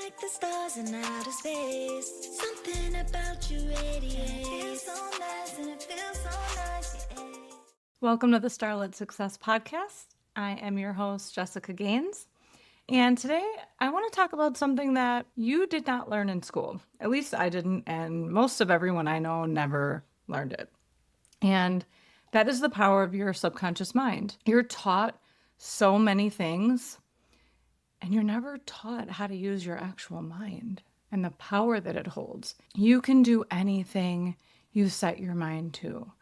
like the stars in outer space. Something about you radiates. It feels so nice and it feels so nice, yeah. Welcome to the Starlit Success Podcast. I am your host, Jessica Gaines. And today I want to talk about something that you did not learn in school. At least I didn't, and most of everyone I know never learned it. And that is the power of your subconscious mind. You're taught so many things, and you're never taught how to use your actual mind and the power that it holds. You can do anything you set your mind to.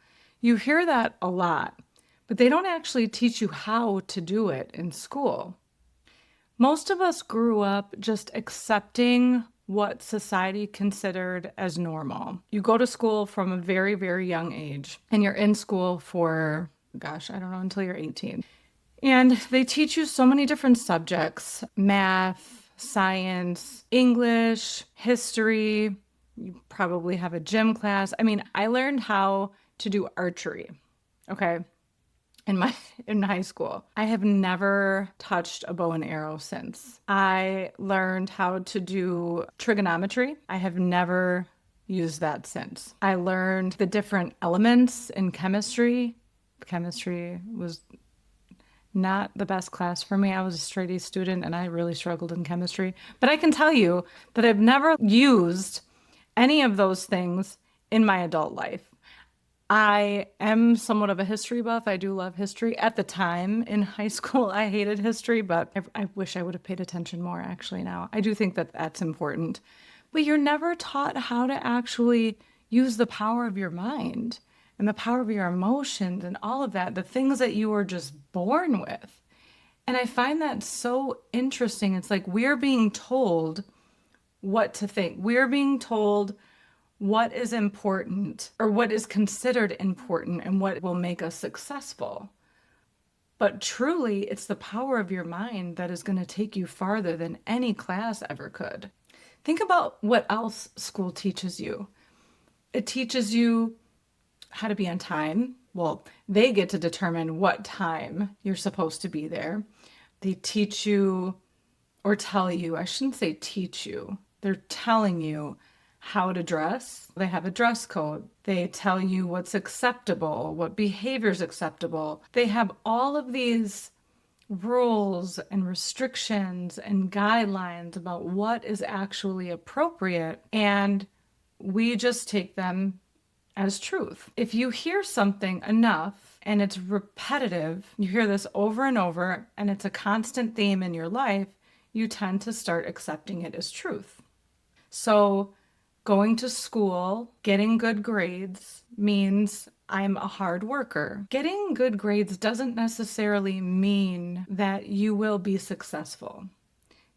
You hear that a lot, but they don't actually teach you how to do it in school. Most of us grew up just accepting what society considered as normal. You go to school from a very, very young age, and you're in school for, until you're 18. And they teach you so many different subjects: math, science, English, history. You probably have a gym class. I learned how to do archery, okay, in high school. I have never touched a bow and arrow since. I learned how to do trigonometry. I have never used that since. I learned the different elements in chemistry. Chemistry was not the best class for me. I was a straight A student and I really struggled in chemistry. But I can tell you that I've never used any of those things in my adult life. I am somewhat of a history buff. I do love history. At the time in high school, I hated history, but I wish I would have paid attention more actually now. I do think that that's important. But you're never taught how to actually use the power of your mind and the power of your emotions and all of that, the things that you were just born with. And I find that so interesting. It's like we're being told what to think. We're being told what is important or what is considered important and what will make us successful. But truly, it's the power of your mind that is going to take you farther than any class ever could. Think about what else school teaches you. It teaches you how to be on time. Well, they get to determine what time you're supposed to be there. They teach you, or tell you, I shouldn't say teach you, they're telling you how to dress. They have a dress code. They tell you what's acceptable, what behavior is acceptable. They have all of these rules and restrictions and guidelines about what is actually appropriate, and we just take them as truth. If you hear something enough and it's repetitive, you hear this over and over, and it's a constant theme in your life, you tend to start accepting it as truth. So going to school, getting good grades means I'm a hard worker. Getting good grades doesn't necessarily mean that you will be successful.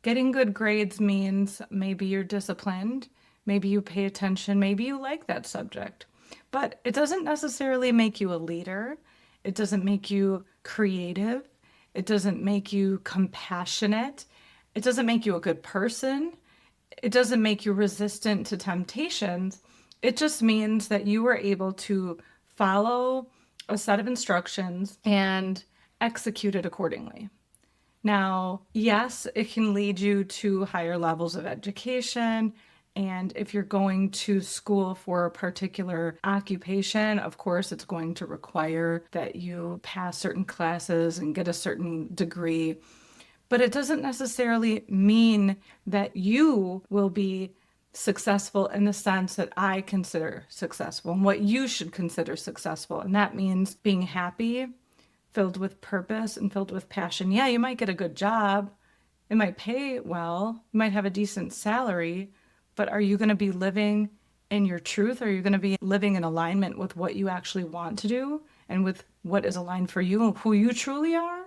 Getting good grades means maybe you're disciplined, maybe you pay attention, maybe you like that subject. But it doesn't necessarily make you a leader. It doesn't make you creative. It doesn't make you compassionate. It doesn't make you a good person. It doesn't make you resistant to temptations. It just means that you were able to follow a set of instructions and execute it accordingly. Now, yes, it can lead you to higher levels of education. And if you're going to school for a particular occupation, of course, it's going to require that you pass certain classes and get a certain degree. But it doesn't necessarily mean that you will be successful in the sense that I consider successful and what you should consider successful. And that means being happy, filled with purpose, and filled with passion. Yeah, you might get a good job. It might pay well. You might have a decent salary. But are you going to be living in your truth? Are you going to be living in alignment with what you actually want to do and with what is aligned for you and who you truly are?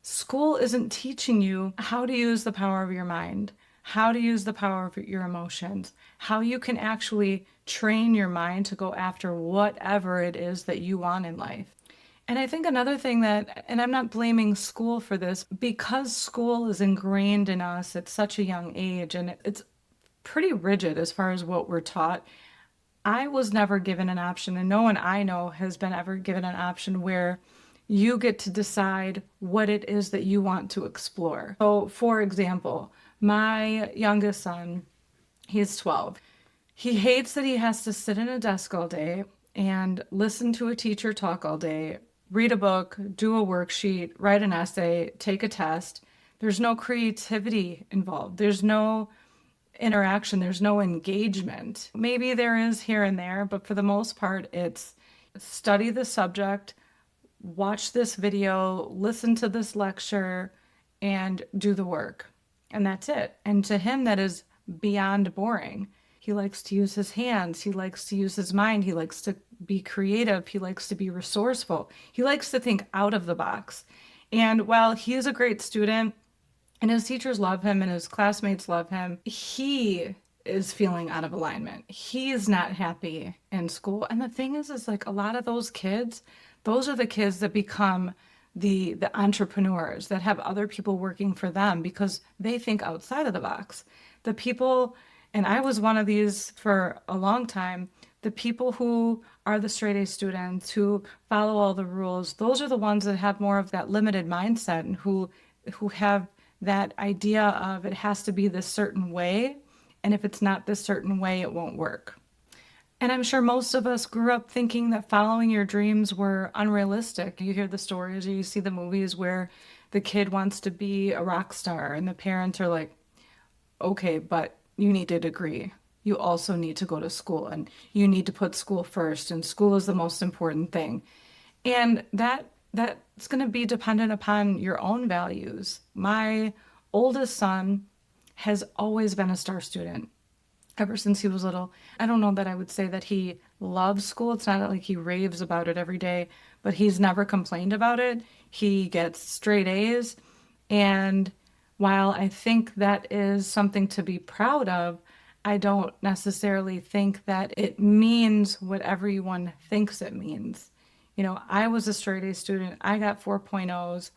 School isn't teaching you how to use the power of your mind, how to use the power of your emotions, how you can actually train your mind to go after whatever it is that you want in life. And I think another thing that, and I'm not blaming school for this, because school is ingrained in us at such a young age, and it's pretty rigid as far as what we're taught. I was never given an option, and no one I know has been ever given an option where you get to decide what it is that you want to explore. So, for example, My youngest son, he's 12. He hates that he has to sit in a desk all day and listen to a teacher talk all day, read a book, do a worksheet, write an essay, take a test. There's no creativity involved. There's no interaction. There's no engagement. Maybe there is here and there, but for the most part, it's study the subject, watch this video, listen to this lecture, and do the work. And that's it. And to him, that is beyond boring. He likes to use his hands. He likes to use his mind. He likes to be creative. He likes to be resourceful. He likes to think out of the box. And while he is a great student and his teachers love him and his classmates love him, he is feeling out of alignment. He is not happy in school. And the thing is like a lot of those kids, those are the kids that become the entrepreneurs that have other people working for them because they think outside of the box. The people, and I was one of these for a long time, the people who are the straight A students who follow all the rules, those are the ones that have more of that limited mindset and who have that idea of it has to be this certain way, and if it's not this certain way, it won't work. And I'm sure most of us grew up thinking that following your dreams were unrealistic. You hear the stories or you see the movies where the kid wants to be a rock star and the parents are like, okay, but you need a degree. You also need to go to school and you need to put school first, and school is the most important thing. And that's going to be dependent upon your own values. My oldest son has always been a star student ever since he was little. I don't know that I would say that he loves school. It's not like he raves about it every day, but he's never complained about it. He gets straight A's. And while I think that is something to be proud of, I don't necessarily think that it means what everyone thinks it means. You know, I was a straight A student. I got 4.0s.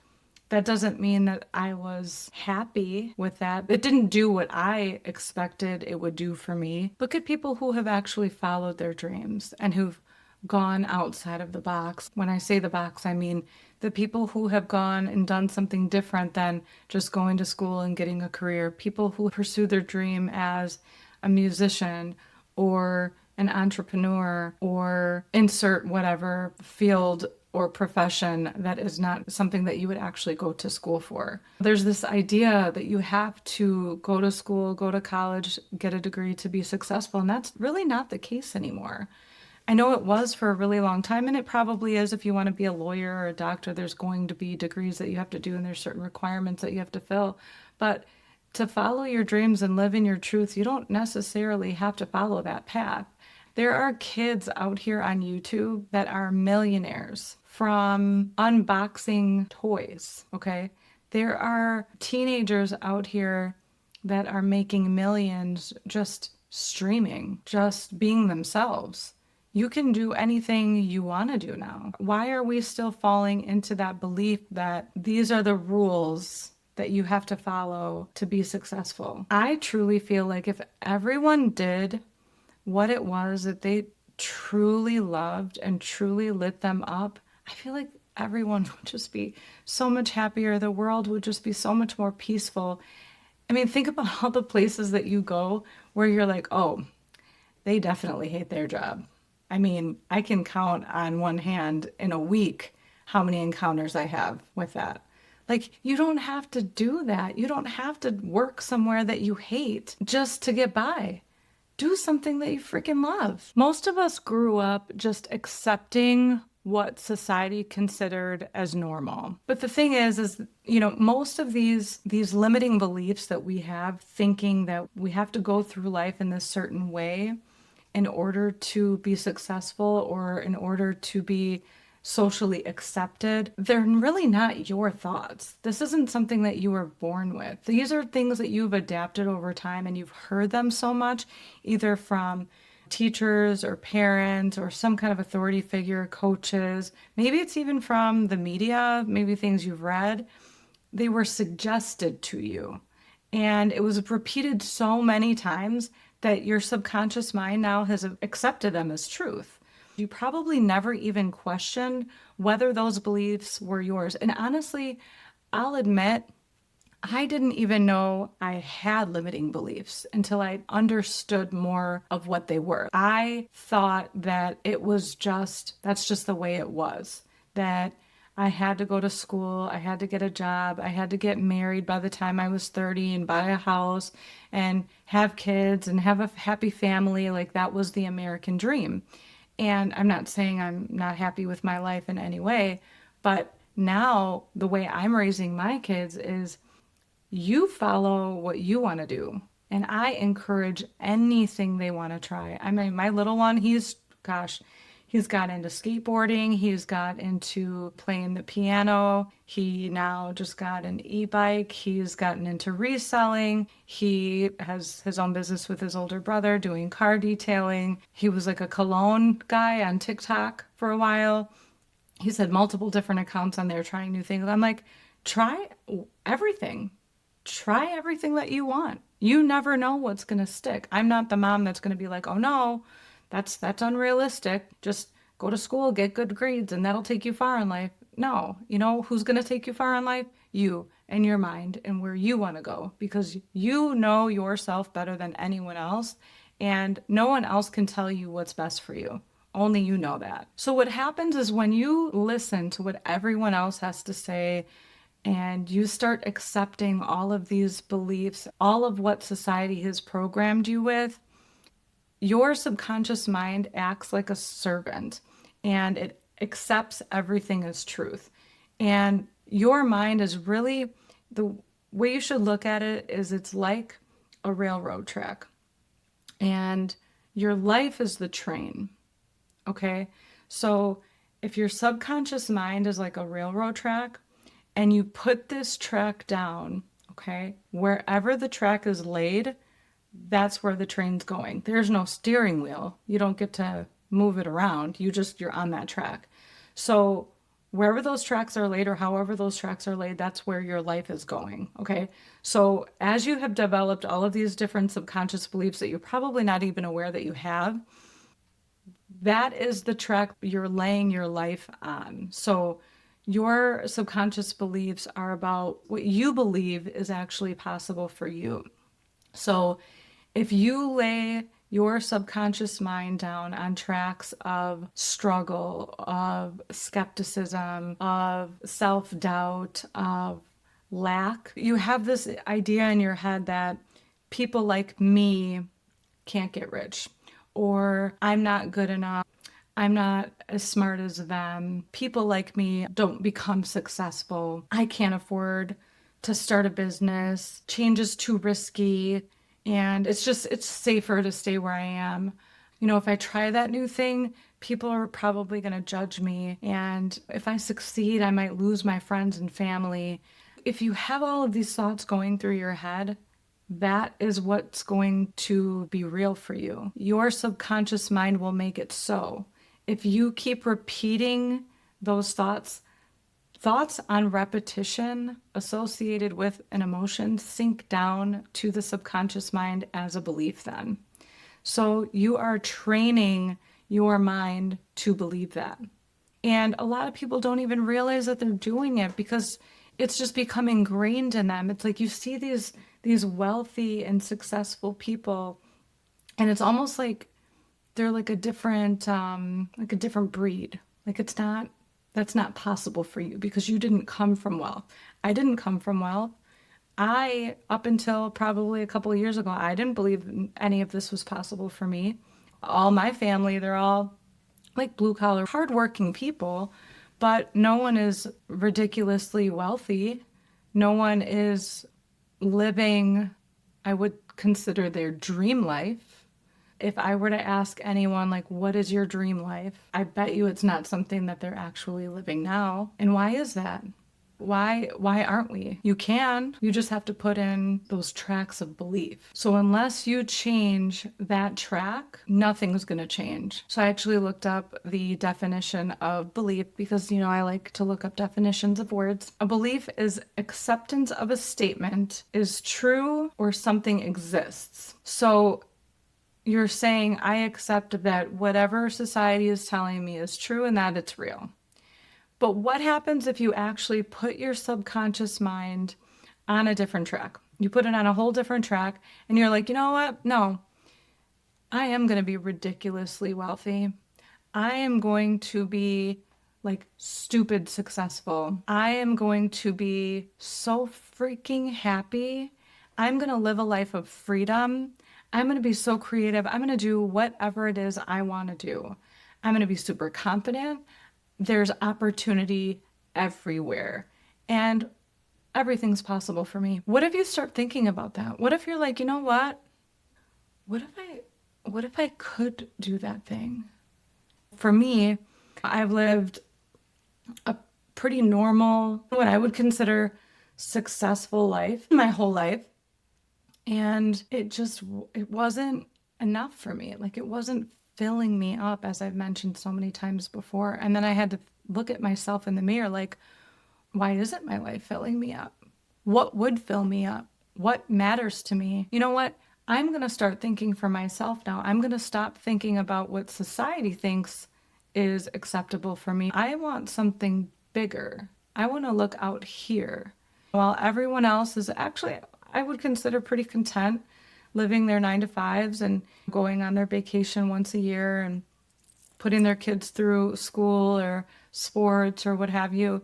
That doesn't mean that I was happy with that. It didn't do what I expected it would do for me. Look at people who have actually followed their dreams and who've gone outside of the box. When I say the box, I mean the people who have gone and done something different than just going to school and getting a career. People who pursue their dream as a musician or an entrepreneur or insert whatever field or profession that is not something that you would actually go to school for. There's this idea that you have to go to school, go to college, get a degree to be successful, and that's really not the case anymore. I know it was for a really long time, and it probably is if you want to be a lawyer or a doctor. There's going to be degrees that you have to do, and there's certain requirements that you have to fill. But to follow your dreams and live in your truth, you don't necessarily have to follow that path. There are kids out here on YouTube that are millionaires from unboxing toys, okay? There are teenagers out here that are making millions just streaming, just being themselves. You can do anything you want to do now. Why are we still falling into that belief that these are the rules that you have to follow to be successful? I truly feel like if everyone did what it was that they truly loved and truly lit them up, I feel like everyone would just be so much happier. The world would just be so much more peaceful. I mean, think about all the places that you go where you're like, oh, they definitely hate their job. I mean, I can count on one hand in a week how many encounters I have with that. Like, you don't have to do that. You don't have to work somewhere that you hate just to get by. Do something that you freaking love. Most of us grew up just accepting what society considered as normal. But the thing is, you know, most of these limiting beliefs that we have, thinking that we have to go through life in this certain way in order to be successful or in order to be socially accepted, they're really not your thoughts. This isn't something that you were born with. These are things that you've adapted over time and you've heard them so much, either from teachers or parents or some kind of authority figure, coaches. Maybe it's even from the media, maybe things you've read. They were suggested to you. And it was repeated so many times that your subconscious mind now has accepted them as truth. You probably never even questioned whether those beliefs were yours. And honestly, I'll admit, I didn't even know I had limiting beliefs until I understood more of what they were. I thought that it was that's just the way it was, that I had to go to school, I had to get a job, I had to get married by the time I was 30 and buy a house and have kids and have a happy family. Like that was the American dream. And I'm not saying I'm not happy with my life in any way, but now the way I'm raising my kids is you follow what you want to do. And I encourage anything they want to try. I mean, my little one, he's got into skateboarding. He's got into playing the piano. He now just got an e-bike. He's gotten into reselling. He has his own business with his older brother doing car detailing. He was like a cologne guy on TikTok for a while. He's had multiple different accounts on there trying new things. I'm like, try everything. Try everything that you want. You never know what's going to stick. I'm not the mom that's going to be like, "Oh no, that's unrealistic. Just go to school, get good grades and that'll take you far in life." No, you know who's going to take you far in life? You and your mind and where you want to go, because you know yourself better than anyone else, and no one else can tell you what's best for you. Only you know that. So what happens is when you listen to what everyone else has to say and you start accepting all of these beliefs, all of what society has programmed you with, your subconscious mind acts like a servant and it accepts everything as truth. And your mind is really, the way you should look at it is it's like a railroad track, and your life is the train. Okay? So if your subconscious mind is like a railroad track and you put this track down, okay, wherever the track is laid, that's where the train's going. There's no steering wheel. You don't get to move it around. You're on that track. So wherever those tracks are laid or however those tracks are laid, that's where your life is going. Okay. So as you have developed all of these different subconscious beliefs that you're probably not even aware that you have, that is the track you're laying your life on. So your subconscious beliefs are about what you believe is actually possible for you. So if you lay your subconscious mind down on tracks of struggle, of skepticism, of self doubt, of lack, you have this idea in your head that people like me can't get rich, or I'm not good enough. I'm not as smart as them. People like me don't become successful. I can't afford to start a business. Change is too risky. And it's safer to stay where I am. You know, if I try that new thing, people are probably going to judge me. And if I succeed, I might lose my friends and family. If you have all of these thoughts going through your head, that is what's going to be real for you. Your subconscious mind will make it so. If you keep repeating those thoughts on repetition associated with an emotion sink down to the subconscious mind as a belief then. So you are training your mind to believe that. And a lot of people don't even realize that they're doing it because it's just become ingrained in them. It's like you see these wealthy and successful people, and it's almost like they're like a different breed. Like that's not possible for you because you didn't come from wealth. I didn't come from wealth. Up until probably a couple of years ago, I didn't believe any of this was possible for me. All my family, they're all like blue collar, hardworking people, but no one is ridiculously wealthy. No one is living, I would consider, their dream life. If I were to ask anyone, like, what is your dream life? I bet you it's not something that they're actually living now. And why is that? Why aren't we? You can. You just have to put in those tracks of belief. So unless you change that track, nothing's going to change. So I actually looked up the definition of belief because, you know, I like to look up definitions of words. A belief is acceptance of a statement is true or something exists. So you're saying, I accept that whatever society is telling me is true and that it's real. But what happens if you actually put your subconscious mind on a different track. You put it on a whole different track and you're like, you know what? No, I am going to be ridiculously wealthy. I am going to be like stupid successful. I am going to be so freaking happy. I'm going to live a life of freedom. I'm going to be so creative. I'm going to do whatever it is I want to do. I'm going to be super confident. There's opportunity everywhere. And everything's possible for me. What if you start thinking about that? What if you're like, you know what? What if I could do that thing? For me, I've lived a pretty normal, what I would consider successful life my whole life. And it wasn't enough for me. Like it wasn't filling me up, as I've mentioned so many times before. And then I had to look at myself in the mirror like, why isn't my life filling me up? What would fill me up? What matters to me? You know what? I'm going to start thinking for myself now. I'm going to stop thinking about what society thinks is acceptable for me. I want something bigger. I want to look out here. While everyone else is actually, I would consider pretty content living their 9 to 5s and going on their vacation once a year and putting their kids through school or sports or what have you.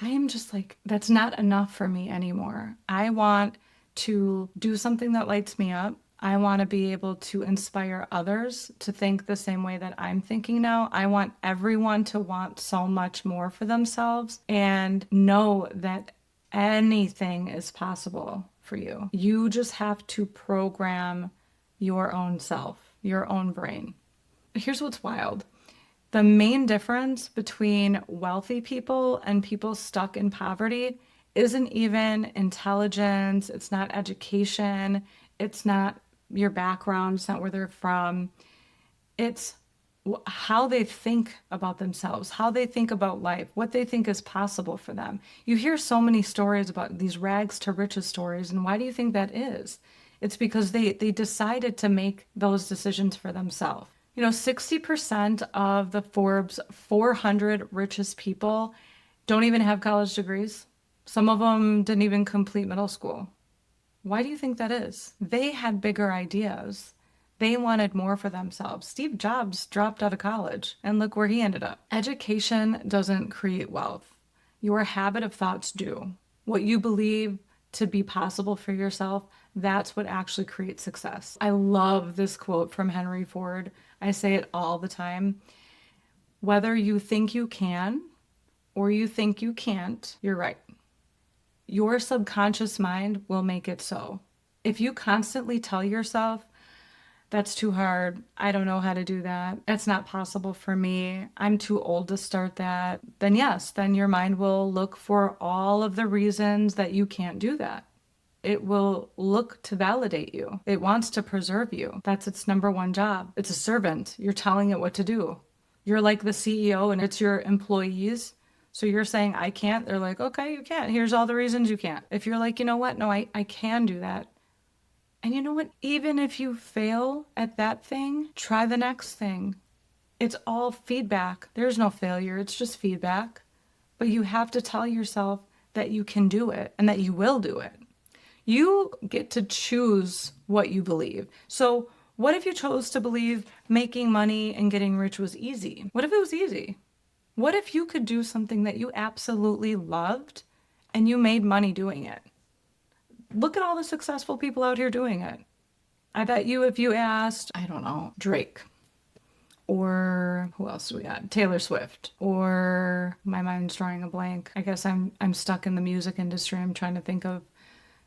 I am just like, that's not enough for me anymore. I want to do something that lights me up. I want to be able to inspire others to think the same way that I'm thinking now. I want everyone to want so much more for themselves and know that anything is possible for you. You just have to program your own self, your own brain. Here's what's wild. The main difference between wealthy people and people stuck in poverty isn't even intelligence, it's not education, it's not your background, it's not where they're from. It's how they think about themselves, how they think about life, what they think is possible for them. You hear so many stories about these rags to riches stories, and why do you think that is? It's because they decided to make those decisions for themselves. 60% of the Forbes 400 richest people don't even have college degrees. Some of them didn't even complete middle school. Why do you think that is? They had bigger ideas. They wanted more for themselves. Steve Jobs dropped out of college, and look where he ended up. Education doesn't create wealth. Your habit of thoughts do. What you believe to be possible for yourself, that's what actually creates success. I love this quote from Henry Ford. I say it all the time. Whether you think you can or you think you can't, you're right. Your subconscious mind will make it so. If you constantly tell yourself, that's too hard, I don't know how to do that, that's not possible for me, I'm too old to start that, then yes, then your mind will look for all of the reasons that you can't do that. It will look to validate you. It wants to preserve you. That's its number one job. It's a servant. You're telling it what to do. You're like the CEO and it's your employees. So you're saying, I can't. They're like, okay, you can't. Here's all the reasons you can't. If you're like, you know what? No, I can do that. And you know what? Even if you fail at that thing, try the next thing. It's all feedback. There's no failure. It's just feedback. But you have to tell yourself that you can do it and that you will do it. You get to choose what you believe. So what if you chose to believe making money and getting rich was easy? What if it was easy? What if you could do something that you absolutely loved and you made money doing it? Look at all the successful people out here doing it. I bet you if you asked, I don't know, Drake, or who else do we got? Taylor Swift, or my mind's drawing a blank. I guess I'm stuck in the music industry. I'm trying to think of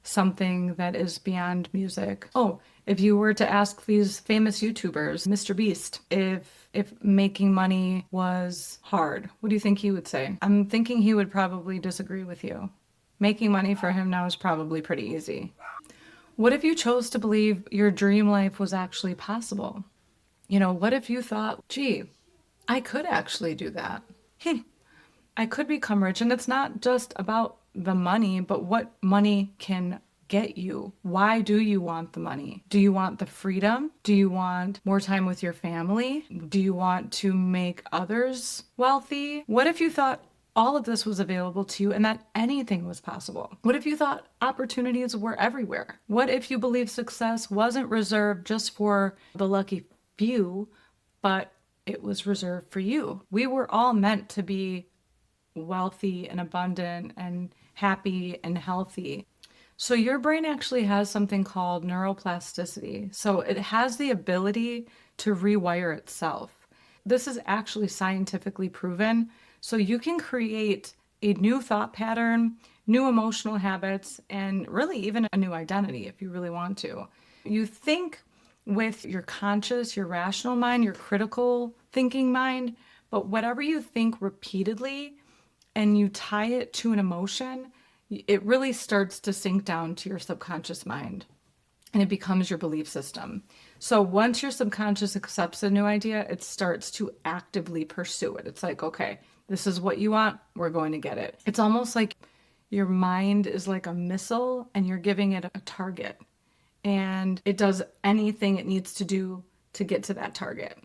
something that is beyond music. Oh, if you were to ask these famous YouTubers, Mr. Beast, if making money was hard, what do you think he would say? I'm thinking he would probably disagree with you. Making money for him now is probably pretty easy. What if you chose to believe your dream life was actually possible? What if you thought, gee, I could actually do that. I could become rich. And it's not just about the money, but what money can get you. Why do you want the money? Do you want the freedom? Do you want more time with your family? Do you want to make others wealthy? What if you thought all of this was available to you and that anything was possible? What if you thought opportunities were everywhere? What if you believed success wasn't reserved just for the lucky few, but it was reserved for you? We were all meant to be wealthy and abundant and happy and healthy. So your brain actually has something called neuroplasticity. So it has the ability to rewire itself. This is actually scientifically proven. So you can create a new thought pattern, new emotional habits, and really even a new identity if you really want to. You think with your conscious, your rational mind, your critical thinking mind, but whatever you think repeatedly and you tie it to an emotion, it really starts to sink down to your subconscious mind and it becomes your belief system. So once your subconscious accepts a new idea, it starts to actively pursue it. It's like, okay, this is what you want, we're going to get it. It's almost like your mind is like a missile and you're giving it a target and it does anything it needs to do to get to that target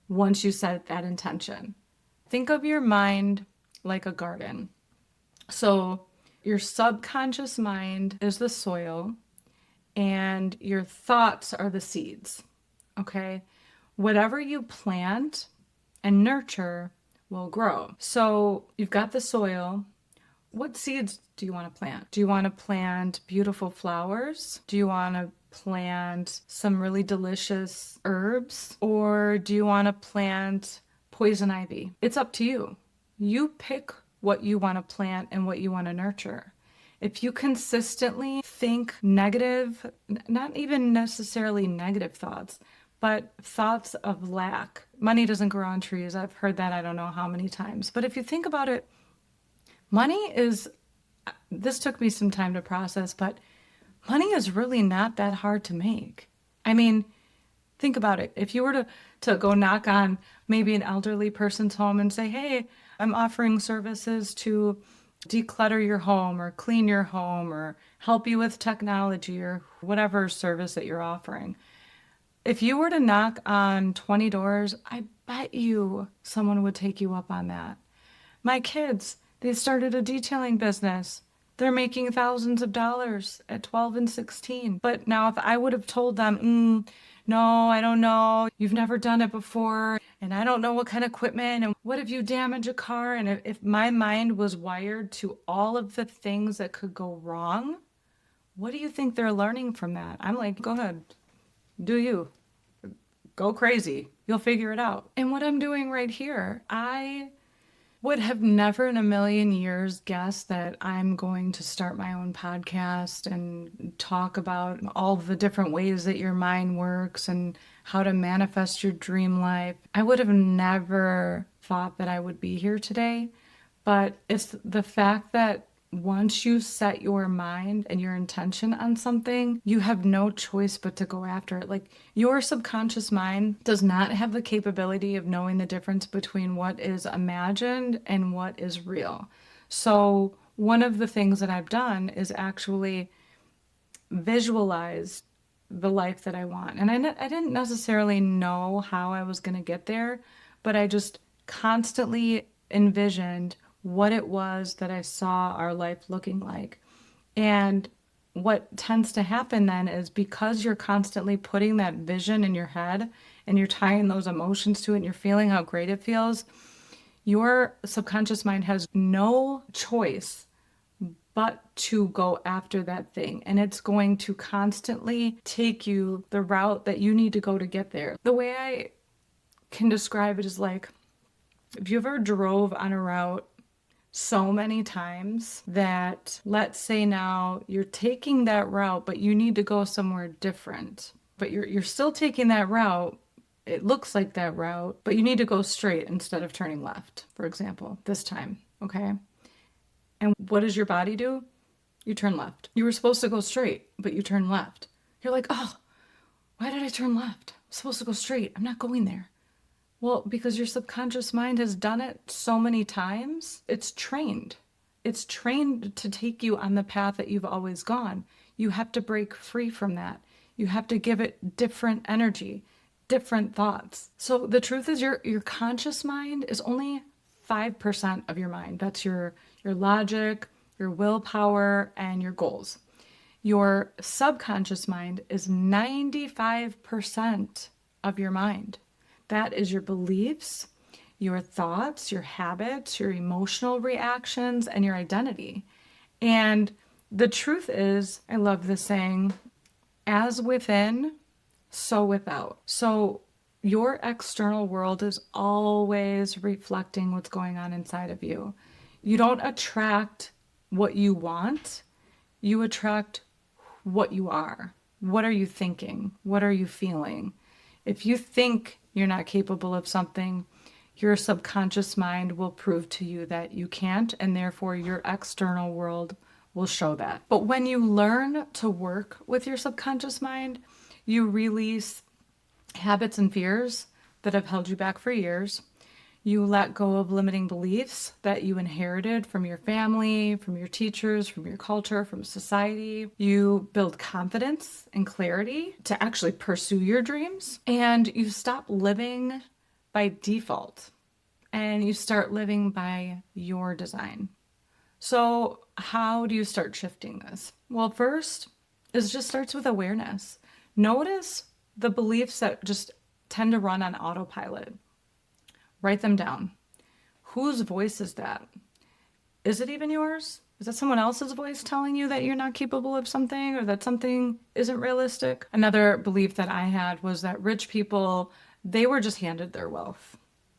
once you set that intention. Think of your mind like a garden. So your subconscious mind is the soil and your thoughts are the seeds, okay? Whatever you plant and nurture will grow. So you've got the soil. What seeds do you want to plant? Do you want to plant beautiful flowers? Do you want to plant some really delicious herbs? Or do you want to plant poison ivy? It's up to you. You pick what you want to plant and what you want to nurture. If you consistently think negative, not even necessarily negative thoughts, but thoughts of lack. Money doesn't grow on trees. I've heard that I don't know how many times. But if you think about it, this took me some time to process, but money is really not that hard to make. I mean, think about it. If you were to go knock on maybe an elderly person's home and say, hey, I'm offering services to declutter your home or clean your home or help you with technology or whatever service that you're offering. If you were to knock on 20 doors, I bet you someone would take you up on that. My kids, they started a detailing business. They're making thousands of dollars at 12 and 16. But now if I would have told them, no, I don't know, you've never done it before, and I don't know what kind of equipment, and what if you damage a car? And if my mind was wired to all of the things that could go wrong, what do you think they're learning from that? I'm like, go ahead, do you. Go crazy. You'll figure it out. And what I'm doing right here, I would have never in a million years guessed that I'm going to start my own podcast and talk about all the different ways that your mind works and how to manifest your dream life. I would have never thought that I would be here today, but it's the fact that once you set your mind and your intention on something, you have no choice but to go after it. Like your subconscious mind does not have the capability of knowing the difference between what is imagined and what is real. So one of the things that I've done is actually visualize the life that I want. And I didn't necessarily know how I was going to get there, but I just constantly envisioned what it was that I saw our life looking like. And what tends to happen then is because you're constantly putting that vision in your head and you're tying those emotions to it and you're feeling how great it feels, your subconscious mind has no choice but to go after that thing. And it's going to constantly take you the route that you need to go to get there. The way I can describe it is like, if you ever drove on a route so many times that, let's say now you're taking that route, but you need to go somewhere different, but you're still taking that route. It looks like that route, but you need to go straight instead of turning left, for example, this time, okay? And what does your body do? You turn left. You were supposed to go straight, but you turn left. You're like, oh, why did I turn left? I'm supposed to go straight. I'm not going there. Well, because your subconscious mind has done it so many times, it's trained. It's trained to take you on the path that you've always gone. You have to break free from that. You have to give it different energy, different thoughts. So the truth is your conscious mind is only 5% of your mind. That's your logic, your willpower, and your goals. Your subconscious mind is 95% of your mind. That is your beliefs, your thoughts, your habits, your emotional reactions, and your identity. And the truth is, I love this saying, as within, so without. So your external world is always reflecting what's going on inside of you. You don't attract what you want, you attract what you are. What are you thinking? What are you feeling? If you think you're not capable of something, your subconscious mind will prove to you that you can't, and therefore your external world will show that. But when you learn to work with your subconscious mind, you release habits and fears that have held you back for years. You let go of limiting beliefs that you inherited from your family, from your teachers, from your culture, from society. You build confidence and clarity to actually pursue your dreams. And you stop living by default and you start living by your design. So how do you start shifting this? Well, first, it just starts with awareness. Notice the beliefs that just tend to run on autopilot. Write them down. Whose voice is that? Is it even yours? Is that someone else's voice telling you that you're not capable of something or that something isn't realistic? Another belief that I had was that rich people, they were just handed their wealth.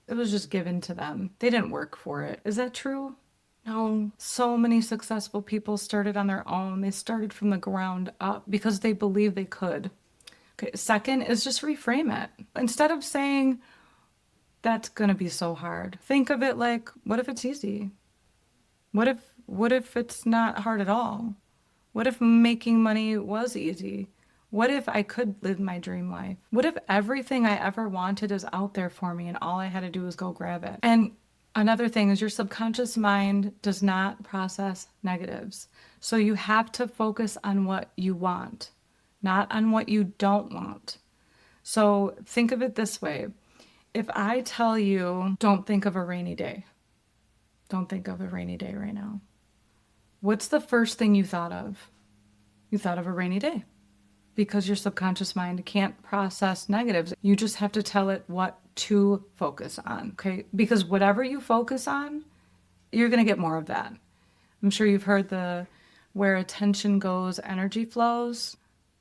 It was just given to them. They didn't work for it. Is that true? No. So many successful people started on their own. They started from the ground up because they believed they could. Okay. Second is just reframe it. Instead of saying, that's going to be so hard. Think of it like, what if it's easy? What if it's not hard at all? What if making money was easy? What if I could live my dream life? What if everything I ever wanted is out there for me and all I had to do was go grab it? And another thing is your subconscious mind does not process negatives. So you have to focus on what you want, not on what you don't want. So think of it this way. If I tell you, don't think of a rainy day. Don't think of a rainy day right now. What's the first thing you thought of? You thought of a rainy day because your subconscious mind can't process negatives. You just have to tell it what to focus on, okay? Because whatever you focus on, you're going to get more of that. I'm sure you've heard where attention goes, energy flows.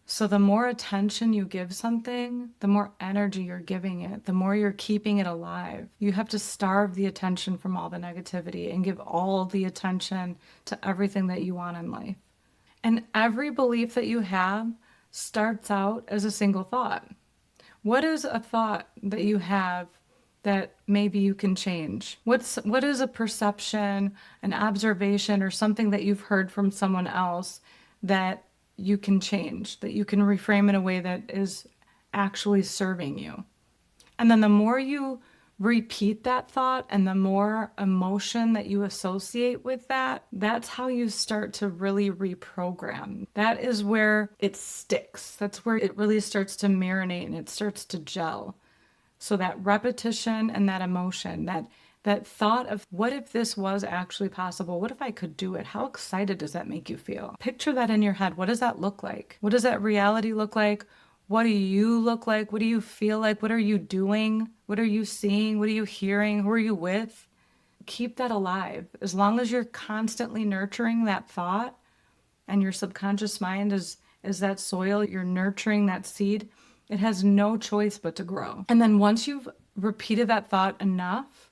So the more attention you give something, the more energy you're giving it, the more you're keeping it alive. You have to starve the attention from all the negativity and give all the attention to everything that you want in life. And every belief that you have starts out as a single thought. What is a thought that you have that maybe you can change? What is a perception, an observation, or something that you've heard from someone else that you can change, that you can reframe in a way that is actually serving you? And then the more you repeat that thought and the more emotion that you associate with that, that's how you start to really reprogram. That is where it sticks. That's where it really starts to marinate and it starts to gel. So that repetition and that emotion, that thought of what if this was actually possible? What if I could do it? How excited does that make you feel? Picture that in your head. What does that look like? What does that reality look like? What do you look like? What do you feel like? What are you doing? What are you seeing? What are you hearing? Who are you with? Keep that alive. As long as you're constantly nurturing that thought and your subconscious mind is that soil, you're nurturing that seed, it has no choice but to grow. And then once you've repeated that thought enough,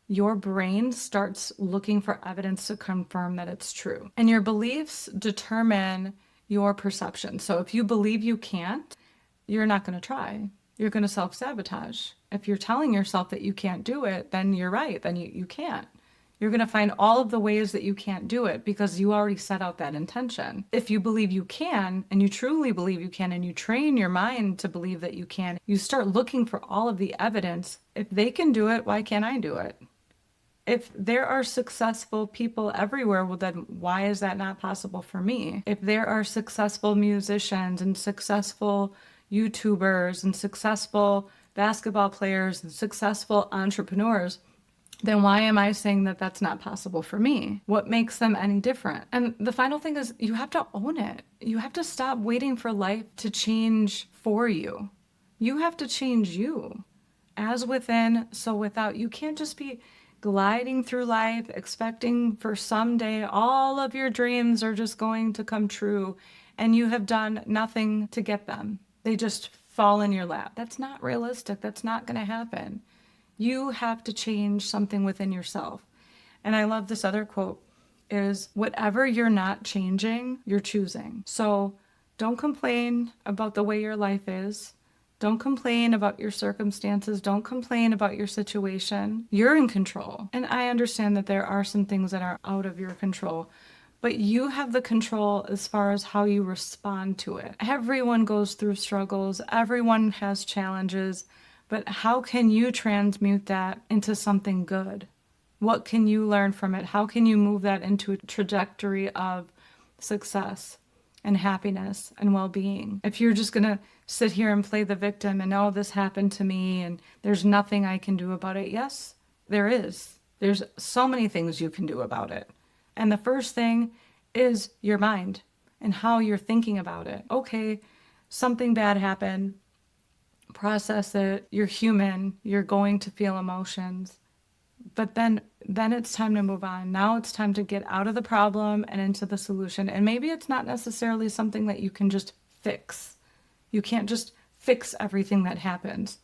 your brain starts looking for evidence to confirm that it's true. And your beliefs determine your perception. So if you believe you can't, you're not going to try. You're going to self-sabotage. If you're telling yourself that you can't do it, then you're right. Then you can't. You're going to find all of the ways that you can't do it because you already set out that intention. If you believe you can, and you truly believe you can, and you train your mind to believe that you can, you start looking for all of the evidence. If they can do it, why can't I do it? If there are successful people everywhere, well, then why is that not possible for me? If there are successful musicians and successful YouTubers and successful basketball players and successful entrepreneurs, then why am I saying that that's not possible for me? What makes them any different? And the final thing is you have to own it. You have to stop waiting for life to change for you. You have to change you. As within, so without. You can't just be gliding through life expecting for someday all of your dreams are just going to come true and you have done nothing to get them. They just fall in your lap. That's not realistic. That's not going to happen. You have to change something within yourself. And I love this other quote is whatever you're not changing, you're choosing. So don't complain about the way your life is. Don't complain about your circumstances. Don't complain about your situation. You're in control. And I understand that there are some things that are out of your control, but you have the control as far as how you respond to it. Everyone goes through struggles. Everyone has challenges. But how can you transmute that into something good? What can you learn from it? How can you move that into a trajectory of success and happiness and well-being? If you're just going to sit here and play the victim and, oh, this happened to me and there's nothing I can do about it. Yes, there is. There's so many things you can do about it. And the first thing is your mind and how you're thinking about it. Okay, something bad happened. Process it. You're human. You're going to feel emotions. But then it's time to move on. Now it's time to get out of the problem and into the solution. And maybe it's not necessarily something that you can just fix. You can't just fix everything that happens.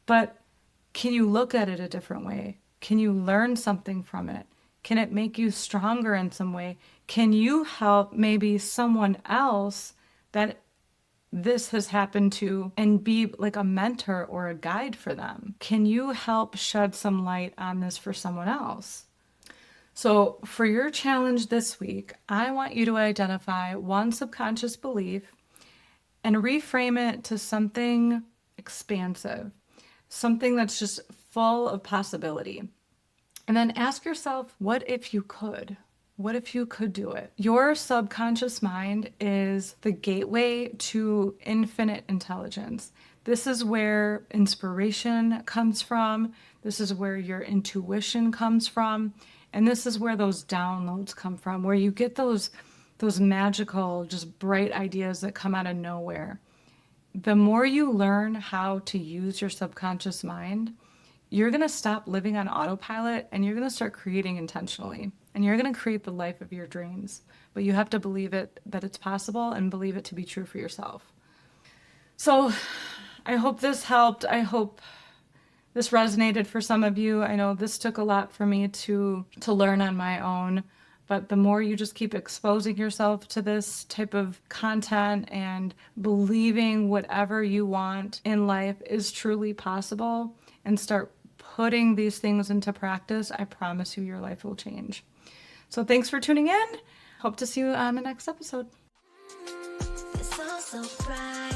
But can you look at it a different way? Can you learn something from it? Can it make you stronger in some way? Can you help maybe someone else that this has happened to and be like a mentor or a guide for them? Can you help shed some light on this for someone else? So for your challenge this week, I want you to identify one subconscious belief and reframe it to something expansive, something that's just full of possibility. And then ask yourself, what if you could? What if you could do it? Your subconscious mind is the gateway to infinite intelligence. This is where inspiration comes from. This is where your intuition comes from. And this is where those downloads come from, where you get those magical, just bright ideas that come out of nowhere. The more you learn how to use your subconscious mind, you're going to stop living on autopilot and you're going to start creating intentionally. And you're going to create the life of your dreams. But you have to believe it, that it's possible, and believe it to be true for yourself. So I hope this helped. I hope this resonated for some of you. I know this took a lot for me to learn on my own. But the more you just keep exposing yourself to this type of content and believing whatever you want in life is truly possible and start putting these things into practice, I promise you your life will change. So thanks for tuning in. Hope to see you on the next episode. It's all so bright.